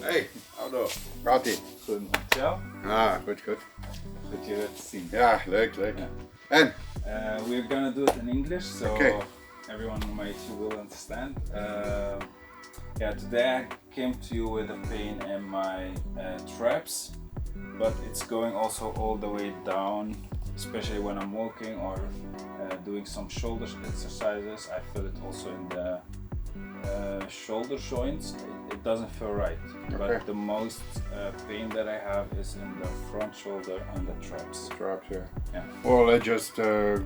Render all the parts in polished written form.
Hey, Aldo. Gaat-ie? Goed, met jou? Ah, goed. Goed je weer te zien. Ja, leuk. Ja. En? We're gonna do it in English, so Okay. everyone might will understand. Today I came to you with a pain in my traps, but it's going also all the way down, especially when I'm walking or doing some shoulder exercises. I feel it also in the shoulder joints. It doesn't feel right, Okay. but the most pain that I have is in the front shoulder and the traps. Traps, yeah. Yeah. Well, let's just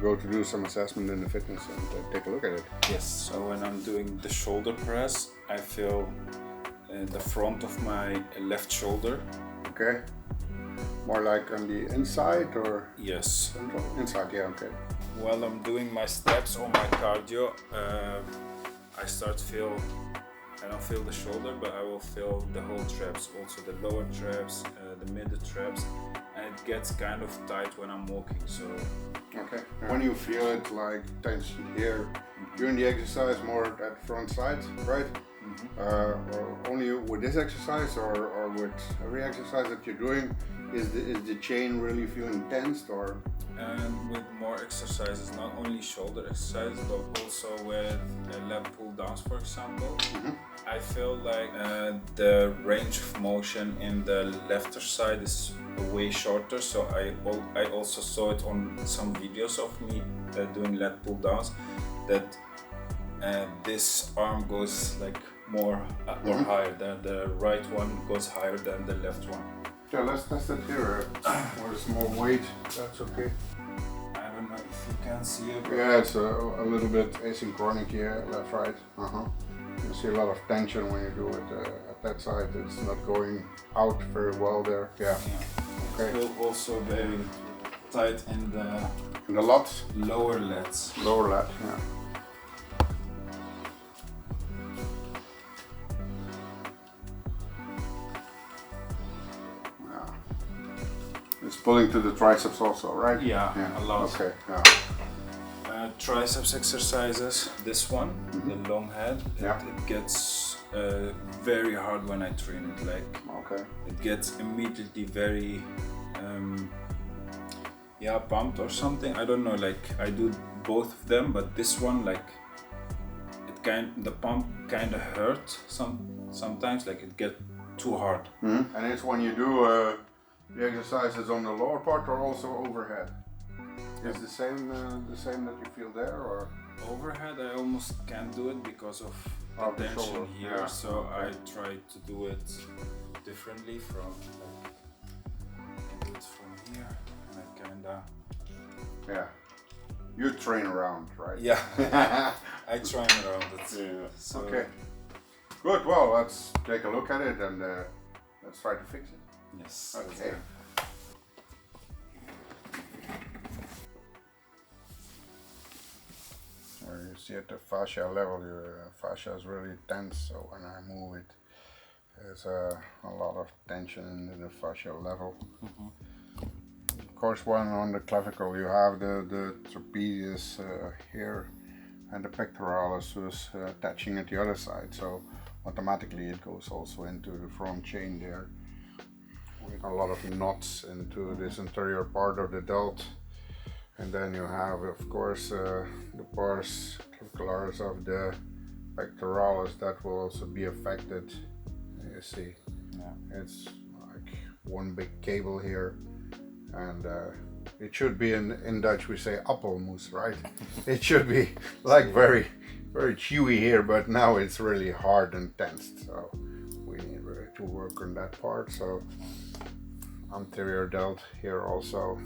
go to do some assessment in the fitness and take a look at it. Yes, so when I'm doing the shoulder press, I feel the front of my left shoulder. Okay. More like on the inside or Yes. central? Inside, yeah, okay. While I'm doing my steps or my cardio, I don't feel the shoulder, but I will feel the whole traps, also the lower traps, the middle traps, and it gets kind of tight when I'm walking. So Okay. When you feel it like tension here, during the exercise more at front side, right? Or only with this exercise or with every exercise that you're doing, is the chain really feeling tensed or? and with more exercises, not only shoulder exercises, but also with lat pull downs, for example. I feel like the range of motion in the left side is way shorter. So I also saw it on some videos of me doing lat pull downs that this arm goes like more or higher. The right one goes higher than the left one. Yeah, let's test it here. With some more weight, that's okay. I don't know if you can see it. But Yeah, it's a little bit asynchronic here, left, right. You see a lot of tension when you do it at that side. It's not going out very well there. Yeah. I feel also very tight in the And the lats? lower lats. Lower lat, yeah. It's pulling to the triceps also, right? Yeah, a lot. Okay, yeah. Triceps exercises. This one, the long head, it gets very hard when I train it. Like Okay. it gets immediately very pumped or something. I don't know. Like I do both of them, but this one, like the pump kind of hurt sometimes. Like it get too hard. And it's when you do the exercises on the lower part or also overhead? Is the same that you feel there or? Overhead, I almost can't do it because of Of the the tension shoulder, here. yeah. So I try to do it differently from here, and I kinda Yeah. You train around, right? I train around it. Yeah. So, Okay. Good. Well, let's take a look at it and let's try to fix it. Yes. Okay. Where you see at the fascia level, your fascia is really tense. So when I move it, there's a lot of tension in the fascia level. Of course, when on the clavicle, you have the trapezius here, and the pectoralis is attaching at the other side. So automatically, it goes also into the front chain there. With a lot of knots into this interior part of the delt, and then you have, of course, the pars clavicularis of the pectoralis that will also be affected. You see, it's like one big cable here, and it should be in Dutch we say appelmoes, right? It should be like very chewy here, but now it's really hard and tensed. So we need really to work on that part. So anterior delt here also,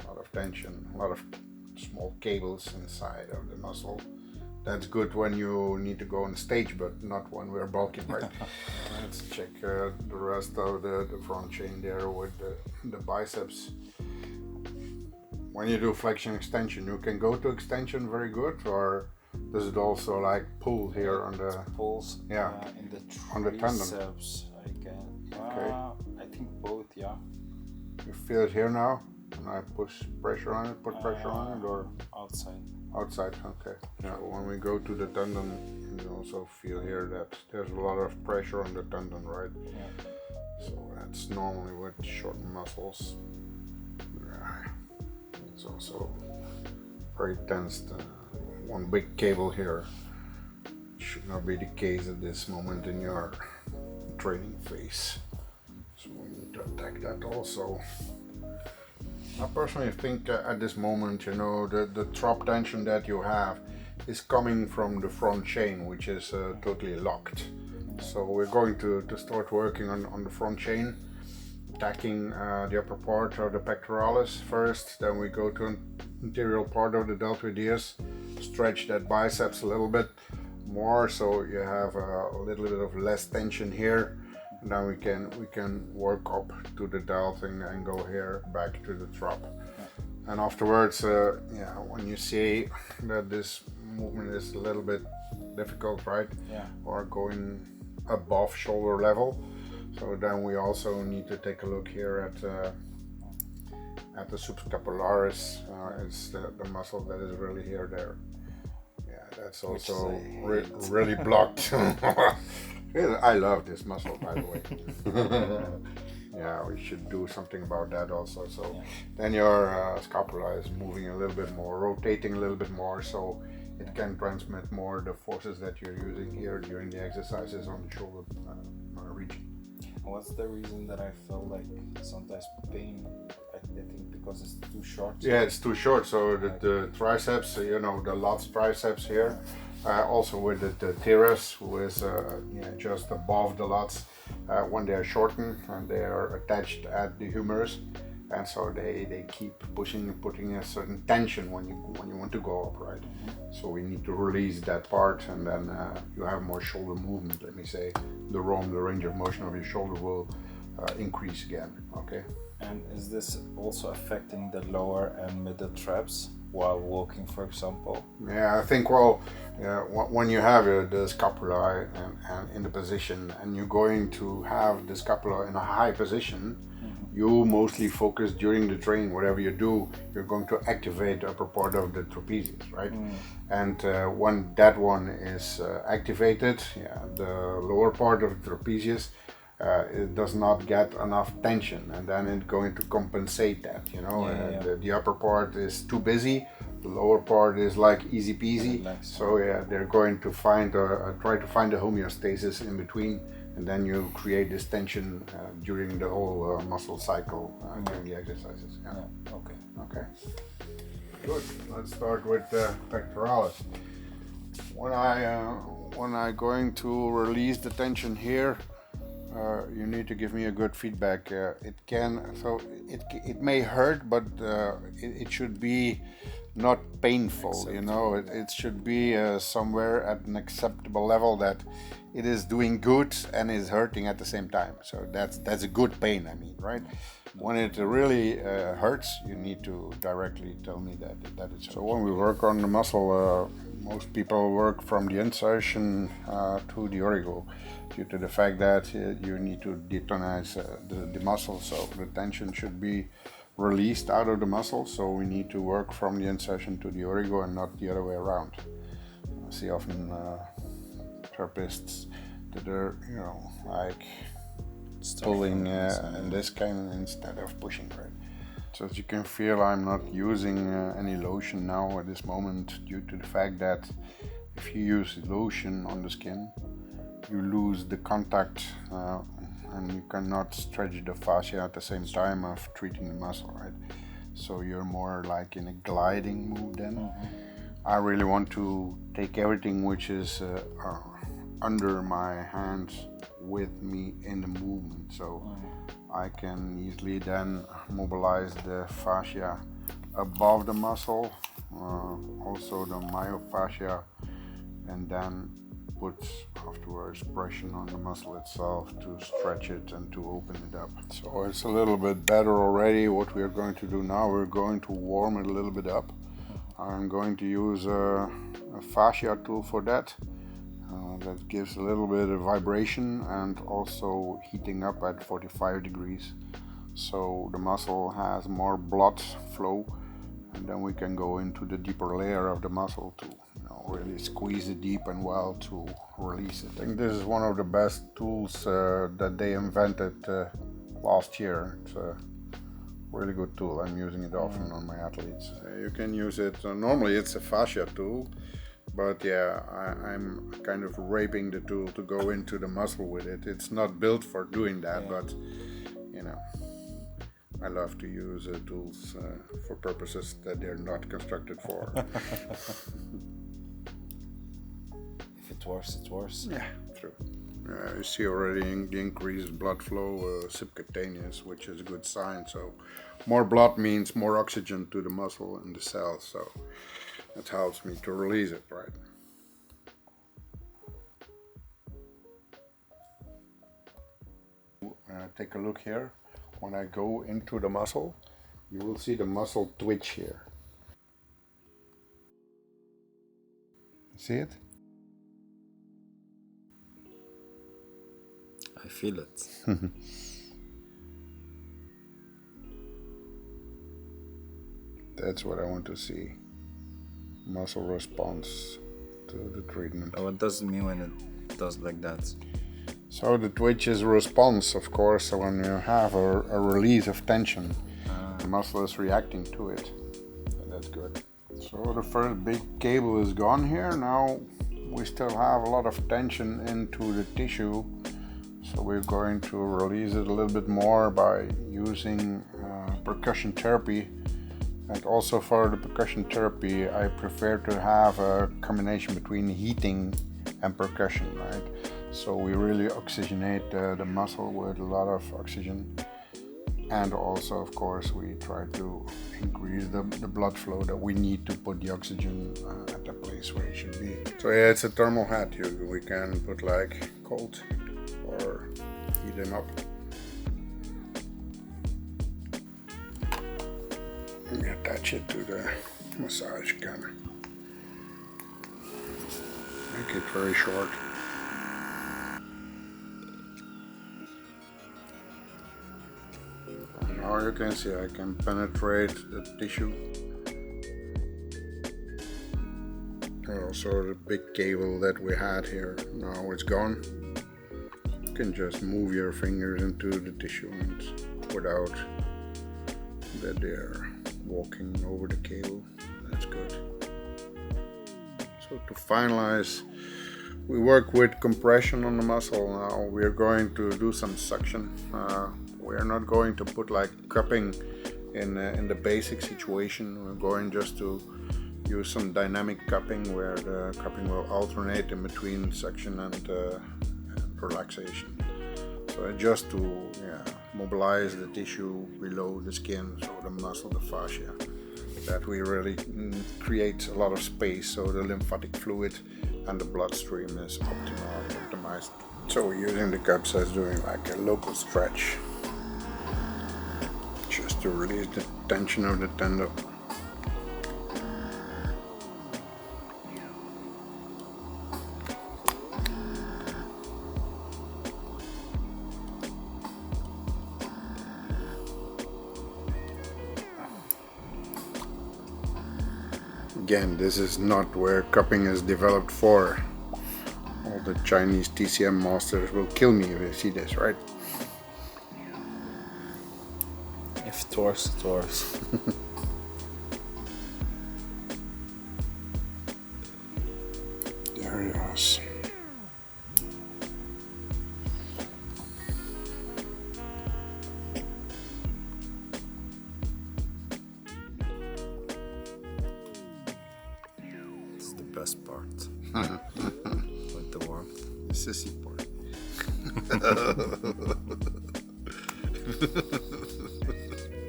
a lot of tension, a lot of small cables inside of the muscle. That's good when you need to go on stage, but not when we're bulking, right? Let's check the rest of the front chain there with the biceps. When you do flexion extension, you can go to extension very good, or does it also like pull here on the pulls in the on the tendon? triceps? I can. Okay. I think both. Yeah. You feel it here now? And I push pressure on it, put pressure on it, or outside? outside? Okay. Yeah. When we go to the tendon in you also feel here that there's a lot of pressure on the tendon, right? Yeah. So that's normally with short muscles. It's also very tense. One big cable here should not be the case at this moment in your training phase. So we need to attack that also. I personally think at this moment, you know, the trop tension that you have is coming from the front chain, which is totally locked. So we're going to start working on the front chain, attacking the upper part of the pectoralis first, then we go to an anterior part of the deltoideus, stretch that biceps a little bit more so you have a little bit of less tension here. And then we can work up to the delt and go here back to the trop. And afterwards, when you see that this movement is a little bit difficult, right? Yeah. Or going above shoulder level, so then we also need to take a look here at the subscapularis. It's the muscle that is really here there. Yeah, that's also really blocked. I love this muscle, by the way. Yeah, we should do something about that also. So then your scapula is moving a little bit more, rotating a little bit more, so it can transmit more the forces that you're using here during the exercises on the shoulder region. What's the reason that I feel like sometimes pain? I think because it's too short. Yeah, it's too short. So the triceps, you know, the lats triceps here, also with the teres, who is just above the lats, when they are shortened and they are attached at the humerus, and so they keep pushing and putting a certain tension when you want to go up, right? So we need to release that part, and then you have more shoulder movement. Let me say the range of motion of your shoulder will increase again. Okay. And is this also affecting the lower and middle traps while walking, for example? Yeah, I think, well, when you have the scapula and in the position, and you're going to have the scapula in a high position, you mostly focus during the training, whatever you do, you're going to activate the upper part of the trapezius, right? And when that one is activated, the lower part of the trapezius, it does not get enough tension, and then it's going to compensate that, you know. The upper part is too busy, the lower part is like easy peasy. So they're going to find try to find a homeostasis in between, and then you create this tension during the whole muscle cycle during the exercises. Okay. Good. Let's start with pectoralis. When I going to release the tension here, you need to give me a good feedback. It may hurt, but it should be not painful. You know, it should be somewhere at an acceptable level that it is doing good and is hurting at the same time. So that's a good pain. I mean, right? When it really hurts, you need to directly tell me that it's. So when we work on the muscle, most people work from the insertion to the origo, due to the fact that you need to detonize the muscle, so the tension should be released out of the muscle. So we need to work from the insertion to the origo and not the other way around. I see often therapists that are, you know, like pulling in this kind instead of pushing, right? So as you can feel, I'm not using any lotion now at this moment, due to the fact that if you use lotion on the skin, you lose the contact and you cannot stretch the fascia at the same time of treating the muscle, right? So you're more like in a gliding move then. I really want to take everything which is under my hands with me in the movement, so I can easily then mobilize the fascia above the muscle, also the myofascia, and then put afterwards pressure on the muscle itself to stretch it and to open it up. So it's a little bit better already. What we are going to do now, we're going to warm it a little bit up. I'm going to use a fascia tool for that. That gives a little bit of vibration and also heating up at 45 degrees. So the muscle has more blood flow, and then we can go into the deeper layer of the muscle to, you know, really squeeze it deep and well to release it. I think this is one of the best tools that they invented last year. It's a really good tool. I'm using it often on my athletes. You can use it, normally it's a fascia tool, but yeah, I'm kind of raping the tool to go into the muscle with it. It's not built for doing that, but you know, I love to use tools for purposes that they're not constructed for. If it works, it works. Yeah, true. You see already the increased blood flow subcutaneous, which is a good sign. So more blood means more oxygen to the muscle and the cells. So that helps me to release it, right? Take a look here. When I go into the muscle, you will see the muscle twitch here. See it? I feel it. That's what I want to see. Muscle response to the treatment. What does it mean when it does like that? So the twitch is a response, of course. So when you have a release of tension, the muscle is reacting to it. And that's good. So the first big cable is gone here. Now we still have a lot of tension into the tissue. So we're going to release it a little bit more by using percussion therapy. And also for the percussion therapy, I prefer to have a combination between heating and percussion, right? So we really oxygenate the muscle with a lot of oxygen. And also, of course, we try to increase the blood flow that we need to put the oxygen at the place where it should be. So yeah, it's a thermal head. We can put like cold or heat them up. And attach it to the massage gun. Make it very short. Now you can see I can penetrate the tissue. And also the big cable that we had here, now it's gone. You can just move your fingers into the tissue and without that they're walking over the cable. That's good. So to finalize, we work with compression on the muscle. Now we're going to do some suction. We're not going to put like cupping in the basic situation. We're going just to use some dynamic cupping where the cupping will alternate in between suction and relaxation. So just to mobilize the tissue below the skin, so the muscle, the fascia, that we really create a lot of space so the lymphatic fluid and the bloodstream is optimized. So we're using the cups as doing like a local stretch, just to release the tension of the tendon. Again, this is not where cupping is developed for. All the Chinese TCM masters will kill me if they see this, right? If it works, it works. There it is. It's the best part. With the warmth. The sissy part.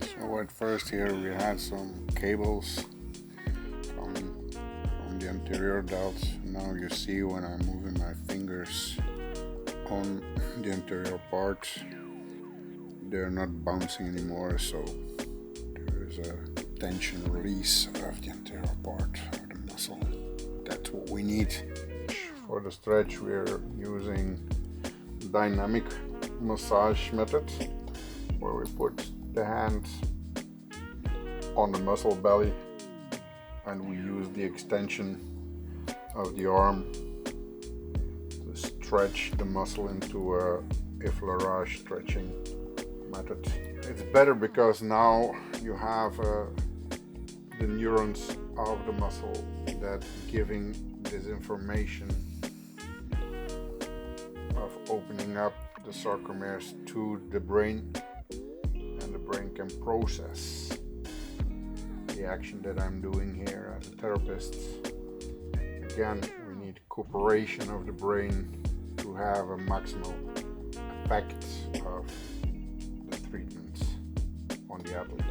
So at first here we had some cables coming from the anterior delts. Now you see when I'm moving my fingers on the anterior part, they're not bouncing anymore, so there is a tension release of the anterior part of the muscle. That's what we need. For the stretch we're using dynamic massage method, where we put the hand on the muscle belly and we use the extension of the arm to stretch the muscle into a effleurage stretching method. It's better because now you have the neurons of the muscle that giving this information of opening up the sarcomeres to the brain, and the brain can process the action that I'm doing here as a therapist. Again, we need cooperation of the brain to have a maximal effect of the treatment on the athlete.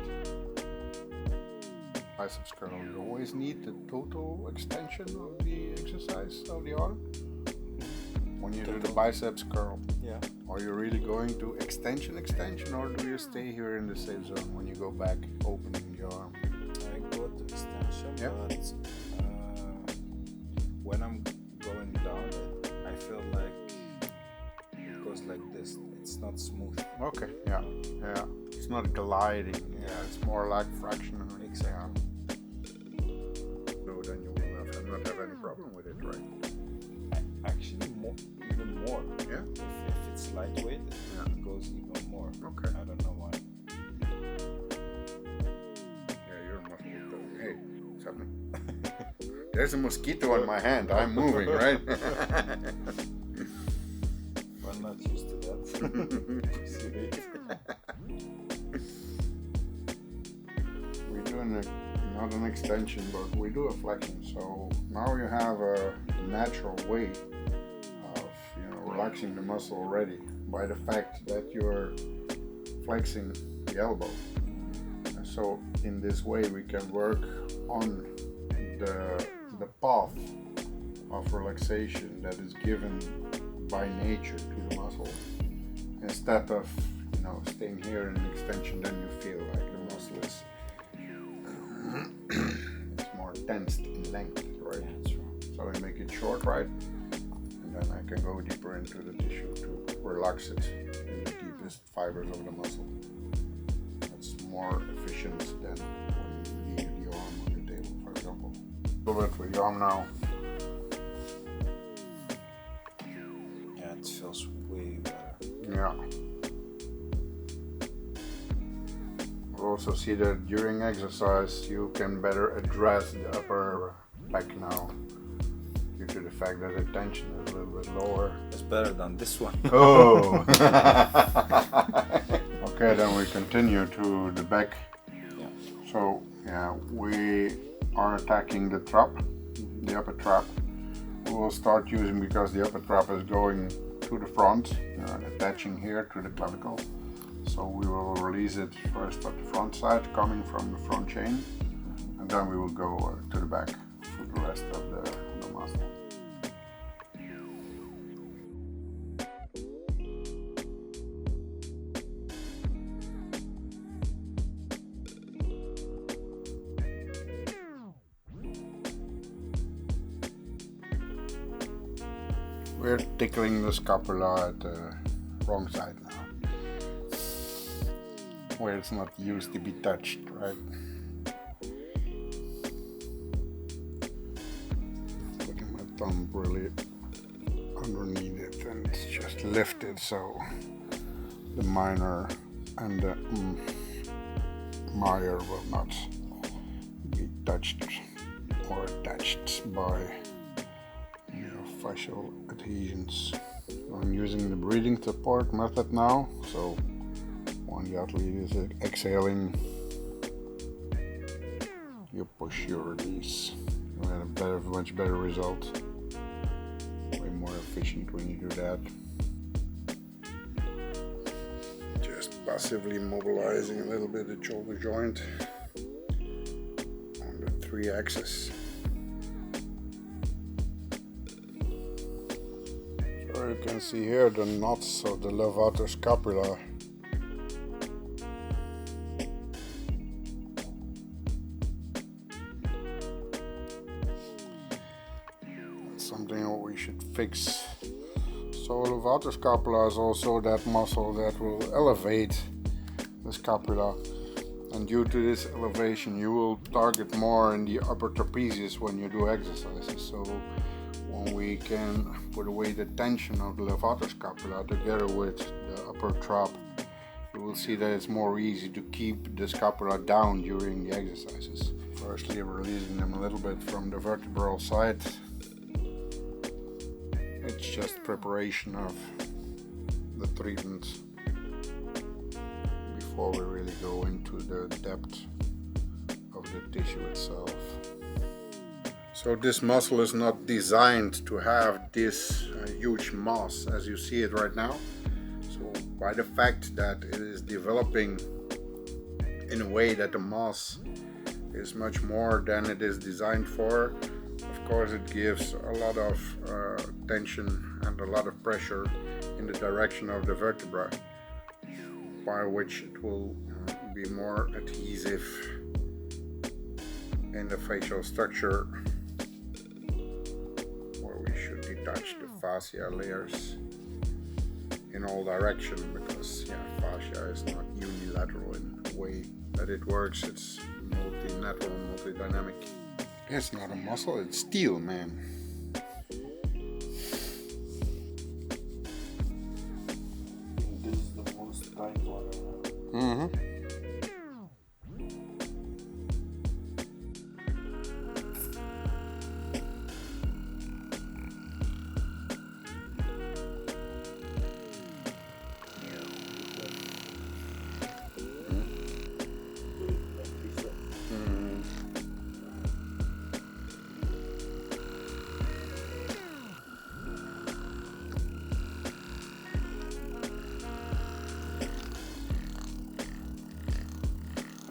Biceps curl, you always need the total extension of the exercise of the arm. When you do the biceps curl, Yeah. are you really going to extension, or do you stay here in the safe zone when you go back opening the arm? I go to extension, Yeah. but when I'm going down it, I feel like it goes like this. It's not smooth. Okay, yeah. It's not gliding. Yeah, it's more like fractional. Exactly. So then you will not have any problem with it, right? Actually, even more. Yeah. If it's lightweight, it goes even more. Okay. I don't know why. Yeah, your muscle. Hey, what's happening? There's a mosquito on my hand. I'm moving, right? I'm not used to that. We're doing not an extension, but we do a flexion. So now you have a natural way of relaxing the muscle already by the fact that you're flexing the elbow. And so in this way we can work on the path of relaxation that is given by nature to the muscle, instead of staying here in an extension. Then you feel like the muscle is it's more tensed in length, right? That's right. So I make it short, right? And then I can go deeper into the tissue to relax it in the deepest fibers of the muscle. That's more efficient than when you leave the arm on the table, for example. A little bit with the arm now. Yeah, it feels way better. Yeah. We also see that during exercise you can better address the upper back now, due to the fact that the tension is a little bit lower. It's better than this one. Oh! Okay, then we continue to the back. Yeah. So, yeah, we are attacking the trap, the upper trap. We will start using, because the upper trap is going to the front, attaching here to the clavicle. So we will release it first at the front side, coming from the front chain, and then we will go to the back for the rest of the muscle. We're tickling the scapula at the wrong side now, where it's not used to be touched, right? Putting my thumb really underneath it, and it's just lifted so the minor and the mire will not be touched or attached by fascial adhesions. I'm using the breathing support method now, so when the athlete is exhaling, you push, you release. You get a much better result. Way more efficient when you do that. Just passively mobilizing a little bit the shoulder joint on the 3 axis. So you can see here the knots of the levator scapula. That's something that we should fix. So levator scapula is also that muscle that will elevate the scapula, and due to this elevation you will target more in the upper trapezius when you do exercises. So when we can put away the tension of the levator scapula together with the upper trap, you will see that it's more easy to keep the scapula down during the exercises. Firstly, releasing them a little bit from the vertebral side. It's just preparation of the treatment before we really go into the depth of the tissue itself. So this muscle is not designed to have this huge mass as you see it right now. So by the fact that it is developing in a way that the mass is much more than it is designed for, of course it gives a lot of tension and a lot of pressure in the direction of the vertebra, by which it will be more adhesive in the facial structure, where we should detach the fascia layers in all directions, because fascia is not unilateral in the way that it works. It's multi-lateral, multi-dynamic. It's not a muscle, it's steel, man. This is the most tight one I have.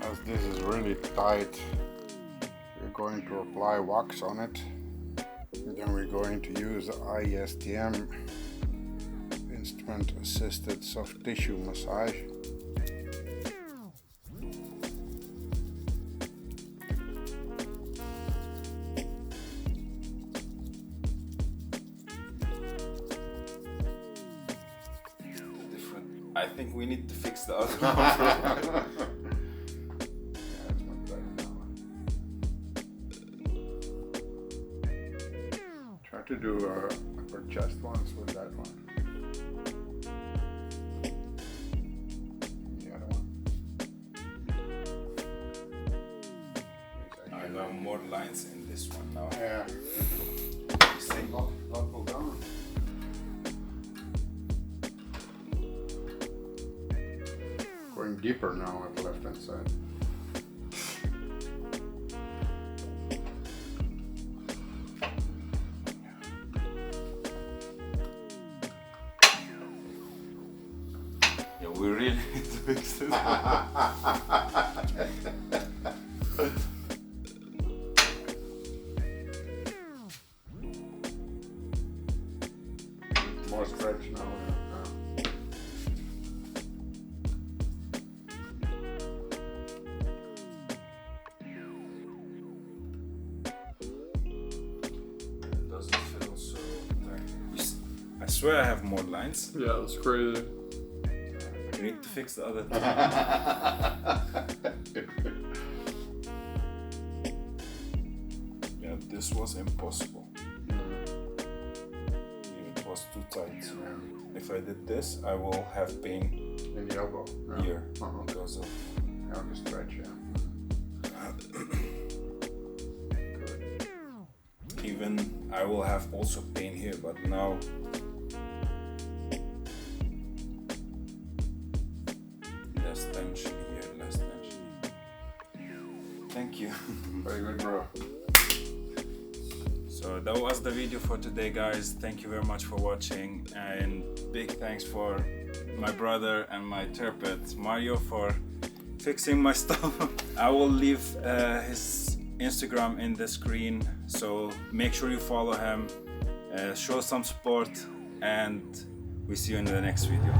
As this is really tight, we're going to apply wax on it. And then we're going to use the ISTM, instrument assisted soft tissue massage. I think we need to fix the other one. Try to do upper chest ones with that one. The other one. I got more lines in this one now. Yeah. Not pull down. Going deeper now at the left hand side. Yeah, we really need to fix this. More stretch now. It doesn't feel so tight. I swear I have more lines. Yeah, that's crazy. We need to fix the other two. Yeah, this was impossible. It was too tight. If I did this, I will have pain In the elbow. here Uh-huh. because of. Yeah, the stretch, yeah. Even I will have also pain here, but now less tension here, less tension. Thank you. Very good, bro. So that was the video for today, guys. Thank you very much for watching, and big thanks for my brother and my therapist Mario for fixing my stuff. I will leave his Instagram in the screen, so make sure you follow him, show some support, and we see you in the next video.